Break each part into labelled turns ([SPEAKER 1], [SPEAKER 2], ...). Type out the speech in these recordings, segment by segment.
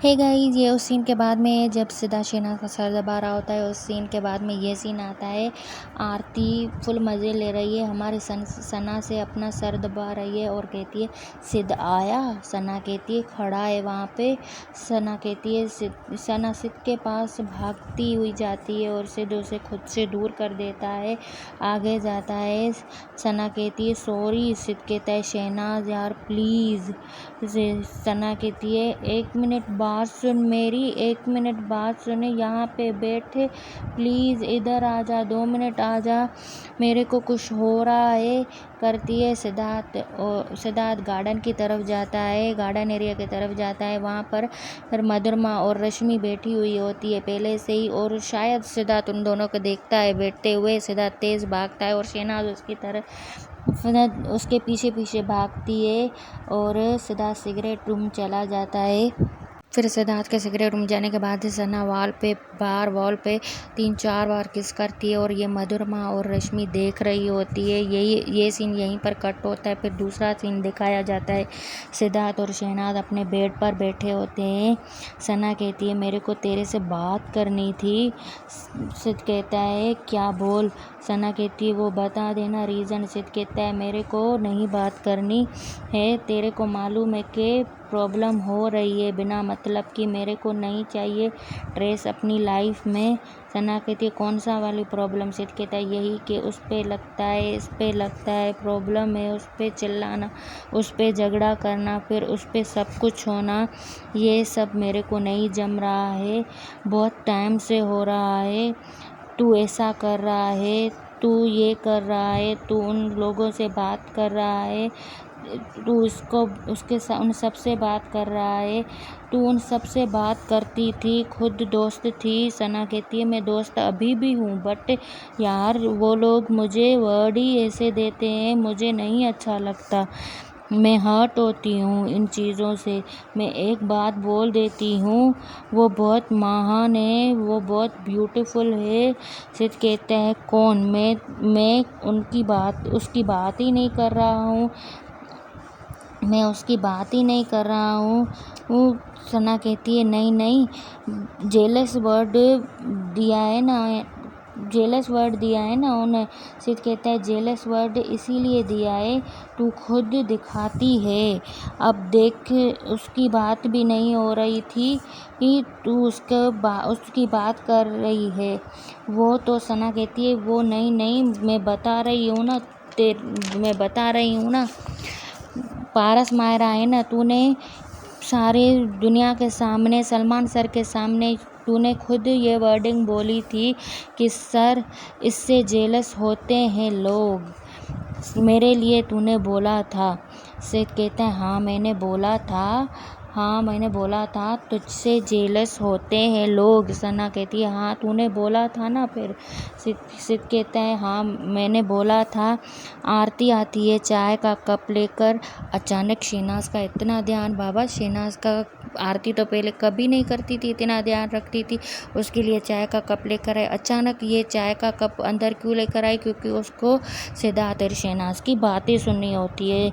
[SPEAKER 1] Hey guys, ये उस scene के बाद में है जब सिद्धार्थ शहनाज का सर दबा रहा होता है। उस सीन के बाद में ये सीन आता है। आरती फुल मज़े ले रही है, हमारी सना से अपना सर दबा रही है और कहती है सिद्ध आया। सना कहती है खड़ा है वहाँ पे। सना कहती है सना सिद्ध के पास भागती हुई जाती है और सिद्ध उसे खुद से दूर कर देता है, आगे जाता है। सना कहती है सॉरी। सिद्ध कहता है शहनाज यार प्लीज़। सना कहती है 1 मिनट बात सुन मेरी, 1 मिनट बात सुने, यहाँ पे बैठे प्लीज़, इधर आ जा, 2 मिनट आ जा, मेरे को कुछ हो रहा है करती है। सिद्धार्थ गार्डन की तरफ जाता है, गार्डन एरिया की तरफ जाता है। वहाँ पर मधुरमा और रश्मि बैठी हुई होती है पहले से ही, और शायद सिद्धार्थ उन दोनों को देखता है बैठते हुए। सिद्धार्थ तेज़ भागता है और शहनाज उसके पीछे पीछे भागती है और सिद्धार्थ सिगरेट रूम चला जाता है। फिर सिद्धार्थ के सिगरेट रूम जाने के बाद सना वॉल पे 3-4 बार किस करती है और ये मधुरमा और रश्मि देख रही होती है। ये सीन यहीं पर कट होता है। फिर दूसरा सीन दिखाया जाता है, सिद्धार्थ और शहनाज अपने बेड पर बैठे होते हैं। सना कहती है मेरे को तेरे से बात करनी थी। सिद्ध कहता है क्या बोल। सना कहती है वो बता देना रीज़न। सिद्ध कहता है मेरे को नहीं बात करनी है, तेरे को मालूम है कि प्रॉब्लम हो रही है बिना मतलब की, मेरे को नहीं चाहिए स्ट्रेस अपनी लाइफ में। सना कहती है कौन सा वाली प्रॉब्लम। सिद्ध कहता है यही कि उस पे लगता है, इस पे लगता है, प्रॉब्लम है, उस पे चिल्लाना, उस पे झगड़ा करना, फिर उस पे सब कुछ होना, ये सब मेरे को नहीं जम रहा है। बहुत टाइम से हो रहा है, तू ऐसा कर रहा है, तू ये कर रहा है, तू उन लोगों से बात कर रहा है, तू उन सब से बात कर रहा है, तू उन सब से बात करती थी, खुद दोस्त थी। सना कहती है मैं दोस्त अभी भी हूँ, बट यार वो लोग मुझे वर्ड ही ऐसे देते हैं, मुझे नहीं अच्छा लगता, मैं हर्ट होती हूँ इन चीज़ों से। मैं एक बात बोल देती हूँ, वो बहुत महान है, वो बहुत ब्यूटीफुल है। सिद्ध कहता है कौन। मैं उसकी बात ही नहीं कर रहा हूँ, मैं उसकी बात ही नहीं कर रहा हूँ। सना कहती है नहीं, जेलस वर्ड दिया है ना उन्हें। सिद्ध कहता है जेलस वर्ड इसीलिए दिया है, तू खुद दिखाती है। अब देख उसकी बात भी नहीं हो रही थी कि तू उसकी बात कर रही है। वो तो सना कहती है वो नहीं, मैं बता रही हूँ ना पारस मायरा है ना, तूने सारे दुनिया के सामने, सलमान सर के सामने तूने खुद ये वर्डिंग बोली थी कि सर इससे जेलस होते हैं लोग, मेरे लिए तूने बोला था। सिद्ध कहता है हाँ मैंने बोला था तुझसे जेलस होते हैं लोग। सना कहती है हाँ तूने बोला था ना। फिर सिद्ध कहता है हाँ मैंने बोला था। आरती आती है चाय का कप लेकर। अचानक शहनाज का इतना ध्यान, बाबा शहनाज का आरती तो पहले कभी नहीं करती थी, इतना ध्यान रखती थी, उसके लिए चाय का कप लेकर आए। अचानक ये चाय का कप अंदर क्यों लेकर आई, क्योंकि उसको सिद्धार्थ और शहनाज की बातें सुननी होती है।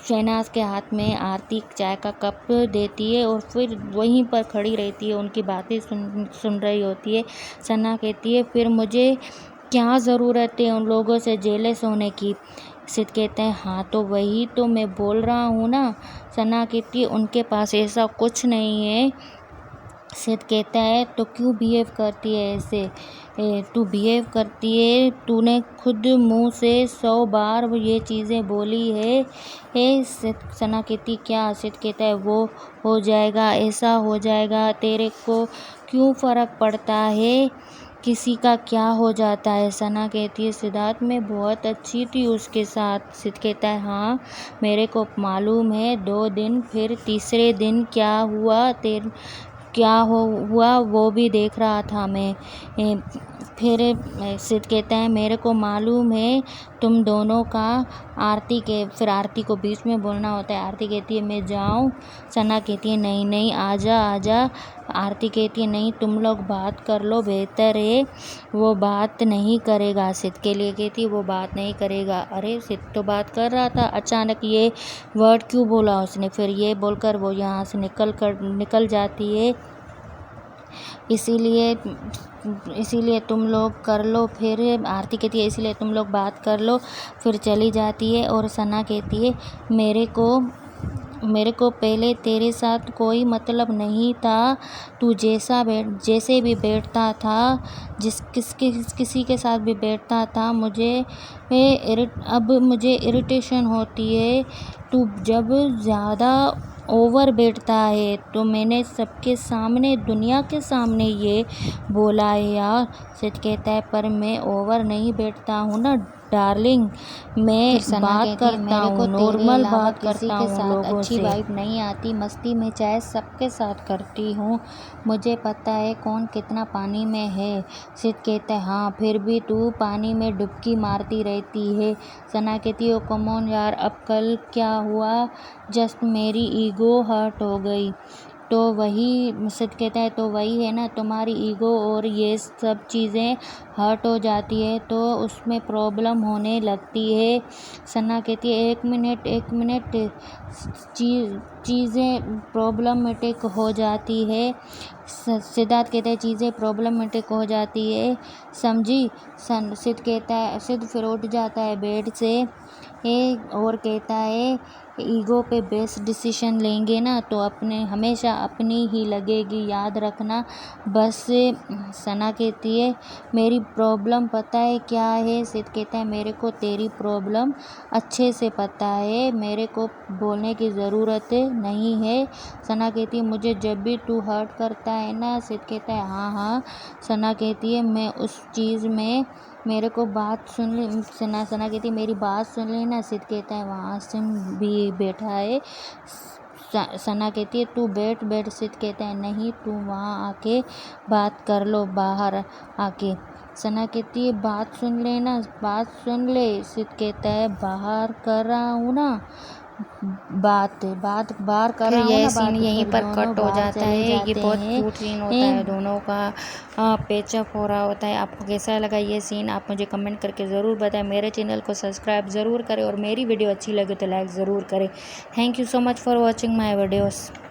[SPEAKER 1] शहनाज के हाथ में आरती चाय का कप देती है और फिर वहीं पर खड़ी रहती है, उनकी बातें सुन रही होती है। सना कहती है फिर मुझे क्या ज़रूरत है उन लोगों से जेलस होने की। सिद्ध कहते हैं हाँ तो वही तो मैं बोल रहा हूँ ना। सना कहती है उनके पास ऐसा कुछ नहीं है। सिद्ध कहता है तो क्यों बिहेव करती है ऐसे, तू बिहेव करती है, तूने खुद मुंह से 100 बार ये चीज़ें बोली है। सना कहती क्या। सिद्ध कहता है वो हो जाएगा, ऐसा हो जाएगा, तेरे को क्यों फ़र्क पड़ता है, किसी का क्या हो जाता है। सना कहती है सिद्धार्थ मैं बहुत अच्छी थी उसके साथ। सिद्ध कहता है हाँ मेरे को मालूम है, 2 दिन, फिर तीसरे दिन क्या हुआ वो भी देख रहा था मैं। फिर सिद्ध कहता है मेरे को मालूम है तुम दोनों का। फिर आरती को बीच में बोलना होता है। आरती कहती है मैं जाऊँ। सना कहती है नहीं आजा, आरती कहती है नहीं तुम लोग बात कर लो, बेहतर है। वो बात नहीं करेगा। सिद्ध के लिए कहती है वो बात नहीं करेगा। अरे सिद्ध तो बात कर रहा था, अचानक ये वर्ड क्यों बोला उसने। फिर ये बोलकर वो यहाँ से निकल जाती है। इसीलिए तुम लोग कर लो। फिर आरती कहती है इसीलिए तुम लोग बात कर लो। फिर चली जाती है। और सना कहती है मेरे को पहले तेरे साथ कोई मतलब नहीं था। तू जैसे भी बैठता था, किसी के साथ भी बैठता था, अब मुझे इरिटेशन होती है। तू जब ज़्यादा ओवर बैठता है तो मैंने सबके सामने, दुनिया के सामने ये बोला है यार। सिद्ध कहता है पर मैं ओवर नहीं बैठता हूँ ना डार्लिंग, मैं बात करता हूँ, नॉर्मल बात करता हूँ, लोगों अच्छी से वाइब नहीं आती। मस्ती में चाहे सबके साथ करती हूँ, मुझे पता है कौन कितना पानी में है। सिद्ध कहता है हाँ फिर भी तू पानी में डुबकी मारती रहती है। सना कहती है कम ऑन यार, अब कल क्या हुआ, जस्ट मेरी ईगो हर्ट हो गई। तो वही सिद्ध कहता है तो वही है ना, तुम्हारी ईगो और ये सब चीज़ें हर्ट हो जाती है तो उसमें प्रॉब्लम होने लगती है। सना कहती है एक मिनट, चीज़ें प्रॉब्लमेटिक हो जाती है। सिद्धार्थ कहता है चीज़ें प्रॉब्लमेटिक हो जाती है, समझी। सिद्ध फिर उठ जाता है बेड से और कहता है ईगो पे बेस्ट डिसीजन लेंगे ना तो हमेशा अपनी ही लगेगी, याद रखना बस। सना कहती है मेरी प्रॉब्लम पता है क्या है। सिद्ध कहता है मेरे को तेरी प्रॉब्लम अच्छे से पता है, मेरे को बोलने की ज़रूरत नहीं है। सना कहती है मुझे जब भी तू हर्ट करता है ना। सिद्ध कहता है हाँ। सना कहती है मैं उस चीज़ में, मेरे को बात सुन ले। सना कहती है मेरी बात सुन लेना। सिद्ध कहता है वहाँ से भी बैठा है। सना कहती है तू बैठ। सिद्ध कहता है नहीं तू वहाँ आके बात कर लो, बाहर आके। सना कहती है बात सुन लेना, बात सुन ले। सिद्ध कहता है बाहर कर रहा हूँ ना बात बार कर रहा हूँ ना। ये सीन यहीं पर कट हो जाता है। ये बहुत क्यूट सीन होता है, दोनों का पेचअप हो रहा होता है। आपको कैसा लगा ये सीन आप मुझे कमेंट करके ज़रूर बताएं। मेरे चैनल को सब्सक्राइब ज़रूर करें और मेरी वीडियो अच्छी लगे तो लाइक ज़रूर करें। Thank you so much for watching my videos.